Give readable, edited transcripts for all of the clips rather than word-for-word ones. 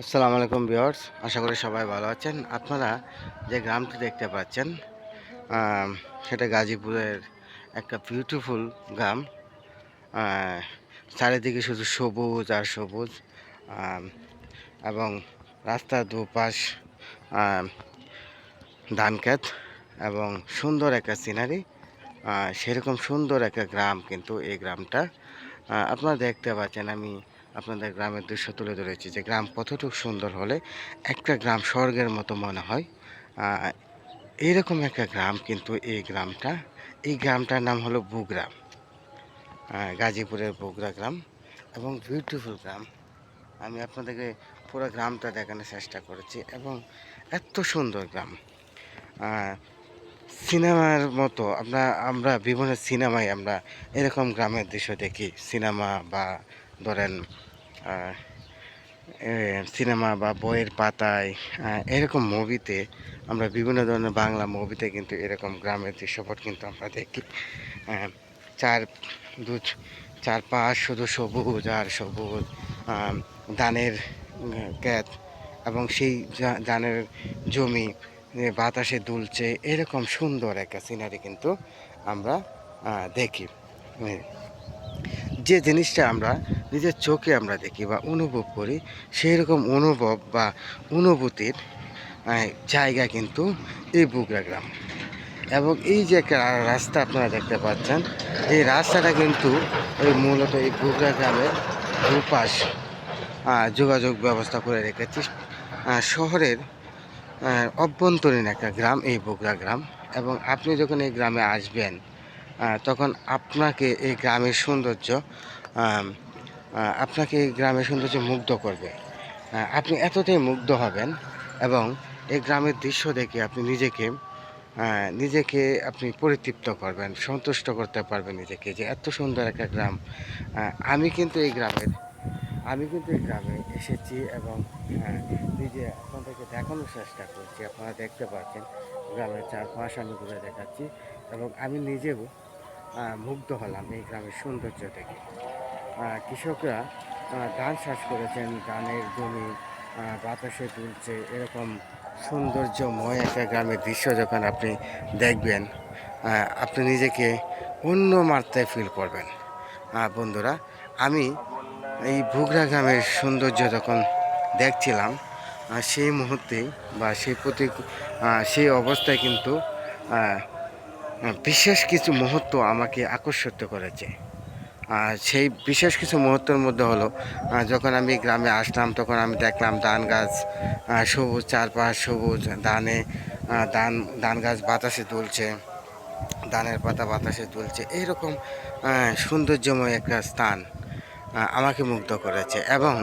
আসসালামু আলাইকুম ভিউয়ার্স, আশা করি সবাই ভালো আছেন। আপনারা যে গ্রামটি দেখতে পাচ্ছেন আম, সেটা গাজীপুরের একটা বিউটিফুল গ্রাম। আহ, চারিদিকে শুধু সবুজ আর সবুজ, আম, এবং রাস্তার দুপাশ আম, ধান ক্ষেত এবং সুন্দর একটা সিনারি। সেরকম সুন্দর একটা গ্রাম কিন্তু এই গ্রামটা। আপনারা দেখতে পাচ্ছেন, আমি আপনাদের গ্রামের দৃশ্য তুলে ধরেছি যে গ্রাম কতটুকু সুন্দর হলে একটা গ্রাম স্বর্গের মতো মনে হয়। আহ, এইরকম একটা গ্রাম কিন্তু এই গ্রামটার নাম হলো বুগরা, গাজীপুরের বুগরা গ্রাম এবং বিউটিফুল গ্রাম। আমি আপনাদেরকে পুরো গ্রামটা দেখানোর চেষ্টা করেছি এবং এত সুন্দর গ্রাম, সিনেমার মতো। আমরা বিভিন্ন সিনেমায় আমরা এরকম গ্রামের দৃশ্য দেখি। সিনেমা বা ধরেন আহ, সিনেমা বা বইয়ের পাতায়, এরকম মুভিতে আমরা বিভিন্ন ধরনের বাংলা মুভিতে কিন্তু এরকম গ্রামের দৃশ্যপট কিন্তু আমরা দেখি। আহ, চার দু চারপাশ শুধু সবুজ আর সবুজ, ধানের ক্ষেত এবং সেই ধানের জমি বাতাসে দুলছে, এরকম সুন্দর একটা সিনারি কিন্তু আমরা দেখি। যে জিনিসটা আমরা নিজের চোখে আমরা দেখি বা অনুভব করি, সেই রকম অনুভব বা অনুভূতির জায়গা কিন্তু এই বুগরা গ্রাম। এবং এই যে একটা রাস্তা আপনারা দেখতে পাচ্ছেন, এই রাস্তাটা কিন্তু মূলত এই বুগরা গ্রামের দুপাশ যোগাযোগ ব্যবস্থা করে রেখেছে। শহরের অভ্যন্তরীণ একটা গ্রাম এই বুগরা গ্রাম। এবং আপনি যখন এই গ্রামে আসবেন, তখন আপনাকে এই গ্রামের সৌন্দর্য আম, আপনাকে এই গ্রামের সৌন্দর্য মুগ্ধ করবে। আপনি এতটাই মুগ্ধ হবেন এবং এই গ্রামের দৃশ্য দেখে আপনি নিজেকে আপনি পরিতৃপ্ত করবেন, সন্তুষ্ট করতে পারবেন নিজেকে যে এত সুন্দর একটা গ্রাম। আমি কিন্তু এই গ্রামে এসেছি এবং নিজে আপনাদেরকে দেখানোর চেষ্টা করছি। আপনারা দেখতে পাচ্ছেন গ্রামের চারপাশ আমি ঘুরে দেখাচ্ছি এবং আমি নিজেও মুগ্ধ হলাম এই গ্রামের সৌন্দর্য দেখে। কৃষকরা ধান চাষ করেছেন, ধানের জমি বাতাসে তুলছে, এরকম সৌন্দর্যময় একটা গ্রামের দৃশ্য যখন আপনি দেখবেন, আপনি নিজেকে অন্য মাত্রায় ফিল করবেন। বন্ধুরা, আমি এই বুগরা গ্রামের সৌন্দর্য যখন দেখছিলাম, সেই মুহূর্তে বা সেই অবস্থায় কিন্তু বিশেষ কিছু মুহূর্ত আমাকে আকর্ষিত করেছে। সেই বিশেষ কিছু মুহূর্তের মধ্যে হলো, যখন আমি গ্রামে আসলাম তখন আমি দেখলাম ধান গাছ, সবুজ, চারপাশ সবুজ, ধান ধান গাছ বাতাসে দুলছে, ধানের পাতা বাতাসে দুলছে, এইরকম সৌন্দর্যময় একটা স্থান আমাকে মুগ্ধ করেছে। এবং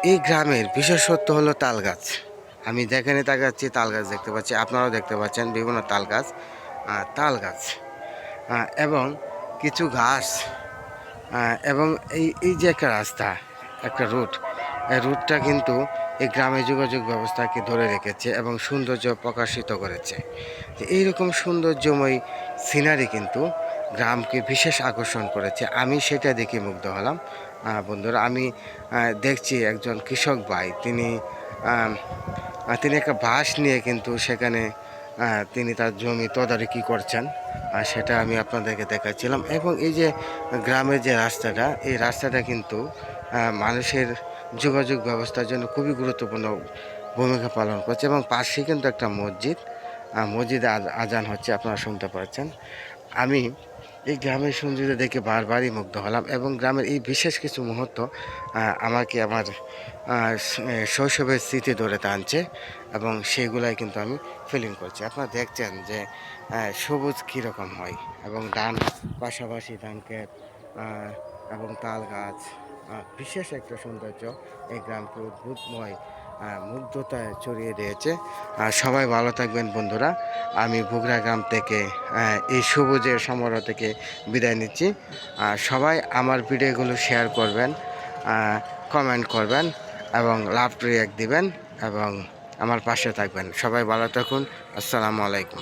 এই গ্রামের বিশেষত্ব হলো তাল গাছ। আমি যেখানে তাকাচ্ছি তাল গাছ দেখতে পাচ্ছি, আপনারাও দেখতে পাচ্ছেন বিভিন্ন তাল গাছ এবং কিছু ঘাস, এবং এই যে একটা রাস্তা, একটা রুট, এই রুটটা কিন্তু এই গ্রামে যোগাযোগ ব্যবস্থাকে ধরে রেখেছে এবং সৌন্দর্য প্রকাশিত করেছে। যে এইরকম সৌন্দর্যময় সিনারি কিন্তু গ্রামকে বিশেষ আকর্ষণ করেছে। আমি সেটা দেখে মুগ্ধ হলাম। বন্ধুরা, আমি দেখছি একজন কৃষক ভাই, তিনি একটা বাঁশ নিয়ে কিন্তু সেখানে তিনি তার জমি তদারকি করছেন, আর সেটা আমি আপনাদেরকে দেখাচ্ছিলাম। এবং এই যে গ্রামের যে রাস্তাটা, এই রাস্তাটা কিন্তু মানুষের যোগাযোগ ব্যবস্থার জন্য খুবই গুরুত্বপূর্ণ ভূমিকা পালন করছে। এবং পাশে কিন্তু একটা মসজিদে আজান হচ্ছে, আপনারা শুনতে পাচ্ছেন। আমি এই গ্রামের সৌন্দর্য দেখে বারবারই মুগ্ধ হলাম এবং গ্রামের এই বিশেষ কিছু মুহূর্ত আমাকে আমার শৈশবের স্মৃতি ধরে টানছে এবং সেগুলাই কিন্তু আমি ফিলিং করছি। আপনারা দেখছেন যে সবুজ কীরকম হয় এবং পাশাপাশি ধান ক্ষেত এবং তাল গাছ, বিশেষ একটা সৌন্দর্য এই গ্রামকে উদ্ভুতময় মুগ্ধতায় ছড়িয়ে দিয়েছে। সবাই ভালো থাকবেন বন্ধুরা। আমি বুগরা গ্রাম থেকে এই সবুজের সমারোহ থেকে বিদায় নিচ্ছি। সবাই আমার ভিডিওগুলো শেয়ার করবেন, কমেন্ট করবেন এবং লাভ রিয়াক্ট দিবেন এবং আমার পাশে থাকবেন। সবাই ভালো থাকুন। আসসালামু আলাইকুম।